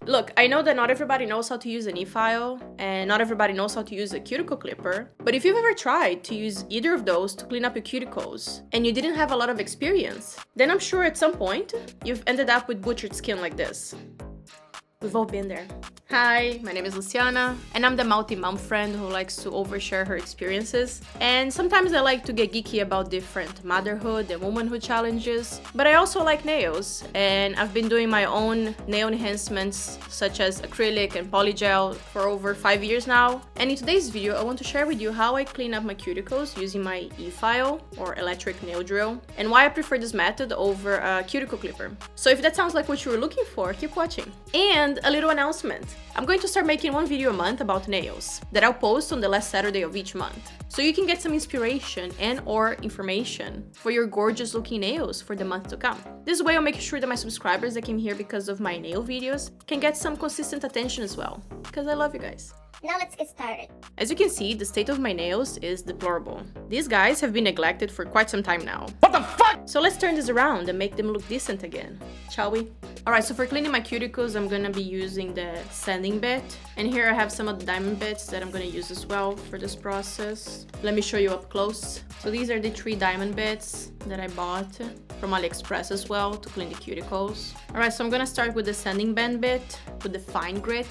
Look, I know that not everybody knows how to use an e-file, and not everybody knows how to use a cuticle clipper, but if you've ever tried to use either of those to clean up your cuticles, and you didn't have a lot of experience, then I'm sure at some point, you've ended up with butchered skin like this. We've all been there. Hi, my name is Luciana, and I'm the multi-mom friend who likes to overshare her experiences. And sometimes I like to get geeky about different motherhood and womanhood challenges, but I also like nails, and I've been doing my own nail enhancements such as acrylic and polygel for over 5 years now. And in today's video, I want to share with you how I clean up my cuticles using my e-file or electric nail drill, and why I prefer this method over a cuticle clipper. So if that sounds like what you were looking for, keep watching. And a little announcement. I'm going to start making one video a month about nails that I'll post on the last Saturday of each month. So you can get some inspiration and or information for your gorgeous looking nails for the month to come. This way I'll make sure that my subscribers that came here because of my nail videos can get some consistent attention as well, because I love you guys. Now let's get started. As you can see, the state of my nails is deplorable. These guys have been neglected for quite some time now. What the fuck? So let's turn this around and make them look decent again, shall we? Alright, so for cleaning my cuticles, I'm gonna be using the sanding bit. And here I have some of the diamond bits that I'm gonna use as well for this process. Let me show you up close. So these are the 3 diamond bits that I bought from AliExpress as well to clean the cuticles. Alright, so I'm gonna start with the sanding band bit with the fine grit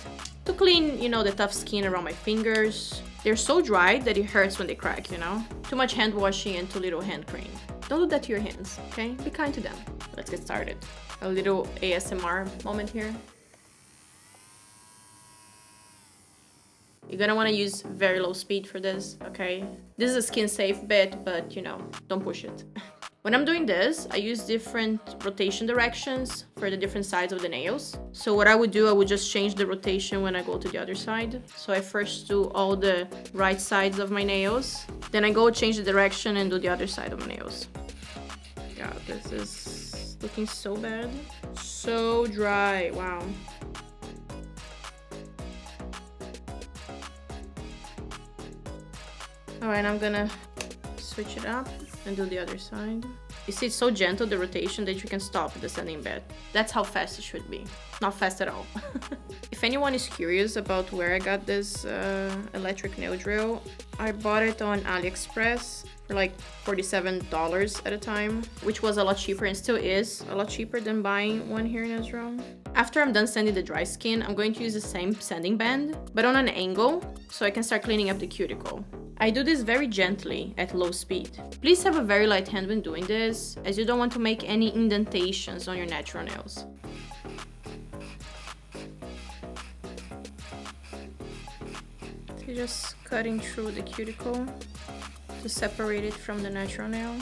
to clean, you know, the tough skin around my fingers. They're so dry that it hurts when they crack, you know? Too much hand washing and too little hand cream. Don't do that to your hands, okay? Be kind to them. Let's get started. A little ASMR moment here. You're gonna wanna use very low speed for this, okay? This is a skin safe bit, but you know, don't push it. When I'm doing this, I use different rotation directions for the different sides of the nails. So what I would do, I would just change the rotation when I go to the other side. So I first do all the right sides of my nails. Then I go change the direction and do the other side of my nails. God, this is looking so bad. So dry, wow. Alright, I'm gonna switch it up and do the other side. You see, it's so gentle, the rotation, that you can stop the sanding bed. That's how fast it should be. Not fast at all. If anyone is curious about where I got this electric nail drill, I bought it on AliExpress for like $47 at a time, which was a lot cheaper and still is a lot cheaper than buying one here in Israel. After I'm done sanding the dry skin, I'm going to use the same sanding band, but on an angle, so I can start cleaning up the cuticle. I do this very gently at low speed. Please have a very light hand when doing this, as you don't want to make any indentations on your natural nails. So you're just cutting through the cuticle to separate it from the natural nail.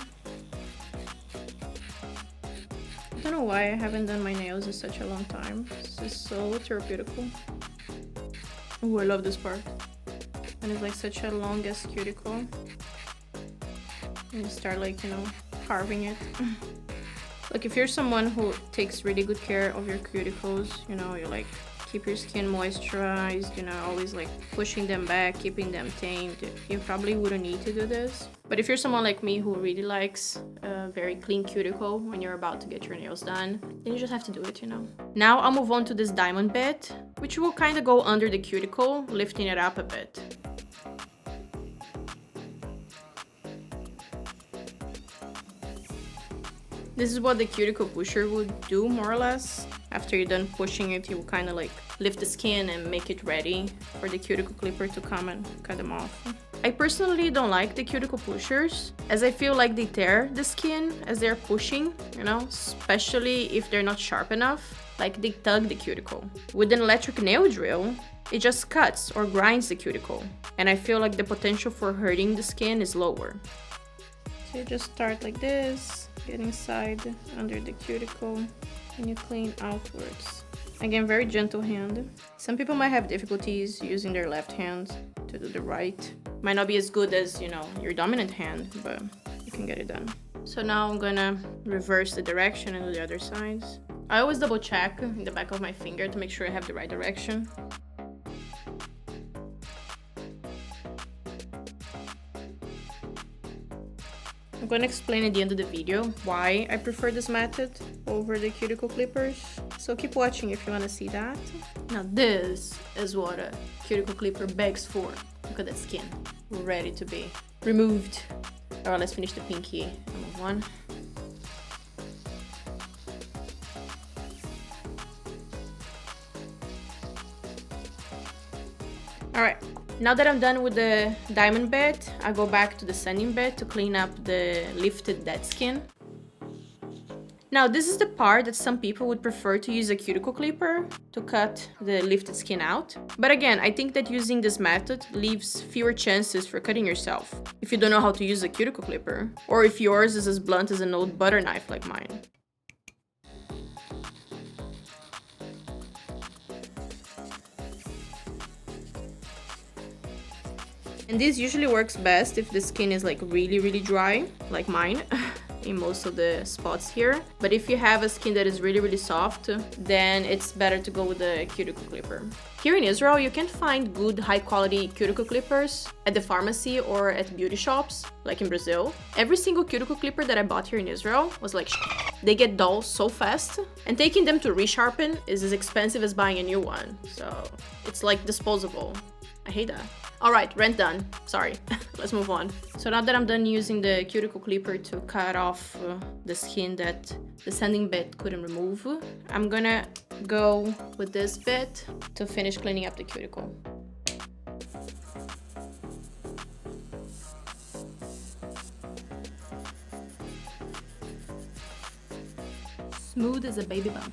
I don't know why I haven't done my nails in such a long time. This is so therapeutical. Oh, I love this part. And it's like such a longest cuticle. And you start like, you know, carving it. Like if you're someone who takes really good care of your cuticles, you know, you like keep your skin moisturized, you know, always like pushing them back, keeping them tamed, you probably wouldn't need to do this. But if you're someone like me who really likes a very clean cuticle when you're about to get your nails done, then you just have to do it, you know. Now I'll move on to this diamond bit, which will kind of go under the cuticle, lifting it up a bit. This is what the cuticle pusher would do, more or less. After you're done pushing it, you will kind of like lift the skin and make it ready for the cuticle clipper to come and cut them off. I personally don't like the cuticle pushers, as I feel like they tear the skin as they're pushing, you know, especially if they're not sharp enough, like they tug the cuticle. With an electric nail drill, it just cuts or grinds the cuticle, and I feel like the potential for hurting the skin is lower. So you just start like this, get inside under the cuticle, and you clean outwards. Again, very gentle hand. Some people might have difficulties using their left hand to do the right. Might not be as good as, you know, your dominant hand, but you can get it done. So now I'm gonna reverse the direction and do the other sides. I always double check in the back of my finger to make sure I have the right direction. I'm gonna explain at the end of the video why I prefer this method over the cuticle clippers. So keep watching if you wanna see that. Now this is what a cuticle clipper begs for. Look at that skin, ready to be removed. All right, let's finish the pinky. Number one. All right, now that I'm done with the diamond bit, I go back to the sanding bit to clean up the lifted dead skin. Now this is the part that some people would prefer to use a cuticle clipper to cut the lifted skin out. But again, I think that using this method leaves fewer chances for cutting yourself if you don't know how to use a cuticle clipper, or if yours is as blunt as an old butter knife like mine. And this usually works best if the skin is like really dry, like mine, in most of the spots here. But if you have a skin that is really soft, then it's better to go with the cuticle clipper. Here in Israel, you can find good high quality cuticle clippers at the pharmacy or at beauty shops, like in Brazil. Every single cuticle clipper that I bought here in Israel was like they get dull so fast, and taking them to resharpen is as expensive as buying a new one. So it's like disposable. I hate that. All right, rant done. Sorry, let's move on. So now that I'm done using the cuticle clipper to cut off the skin that the sanding bit couldn't remove, I'm gonna go with this bit to finish cleaning up the cuticle. Smooth as a baby bum.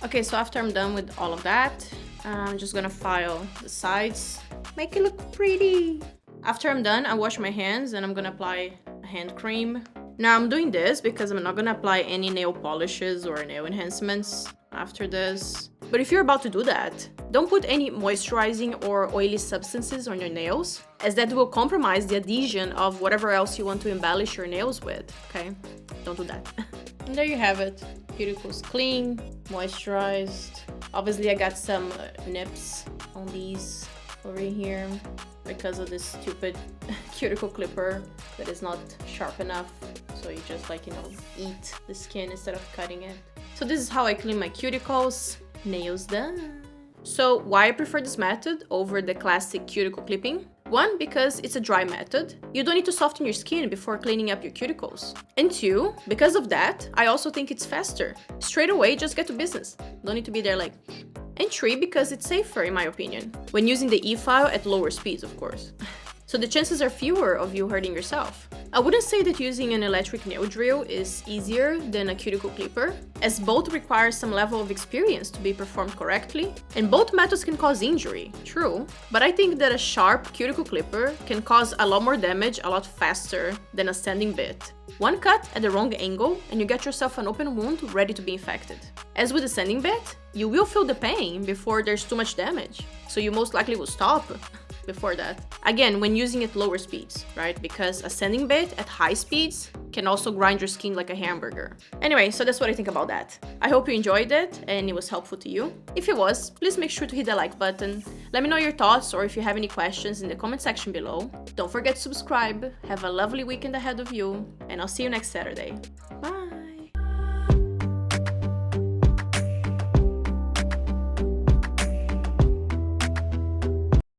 Okay, so after I'm done with all of that, I'm just gonna file the sides, make it look pretty. After I'm done, I wash my hands and I'm gonna apply a hand cream. Now I'm doing this because I'm not gonna apply any nail polishes or nail enhancements after this. But if you're about to do that, don't put any moisturizing or oily substances on your nails, as that will compromise the adhesion of whatever else you want to embellish your nails with, okay? Don't do that. And there you have it. Cuticles clean, moisturized. Obviously I got some nips on these over here because of this stupid cuticle clipper that is not sharp enough. So you just like, you know, eat the skin instead of cutting it. So this is how I clean my cuticles. Nails done. So why I prefer this method over the classic cuticle clipping? One, because it's a dry method. You don't need to soften your skin before cleaning up your cuticles. And two, because of that, I also think it's faster. Straight away, just get to business. Don't need to be there like... And three, because it's safer in my opinion, when using the e-file at lower speeds, of course. So the chances are fewer of you hurting yourself. I wouldn't say that using an electric nail drill is easier than a cuticle clipper, as both require some level of experience to be performed correctly, and both methods can cause injury, true, but I think that a sharp cuticle clipper can cause a lot more damage a lot faster than a sanding bit. One cut at the wrong angle and you get yourself an open wound ready to be infected. As with the sanding bit, you will feel the pain before there's too much damage, so you most likely will stop before that. Again, when using at lower speeds, right? Because a sanding bit at high speeds can also grind your skin like a hamburger. Anyway, so that's what I think about that. I hope you enjoyed it and it was helpful to you. If it was, please make sure to hit the like button. Let me know your thoughts or if you have any questions in the comment section below. Don't forget to subscribe. Have a lovely weekend ahead of you, and I'll see you next Saturday.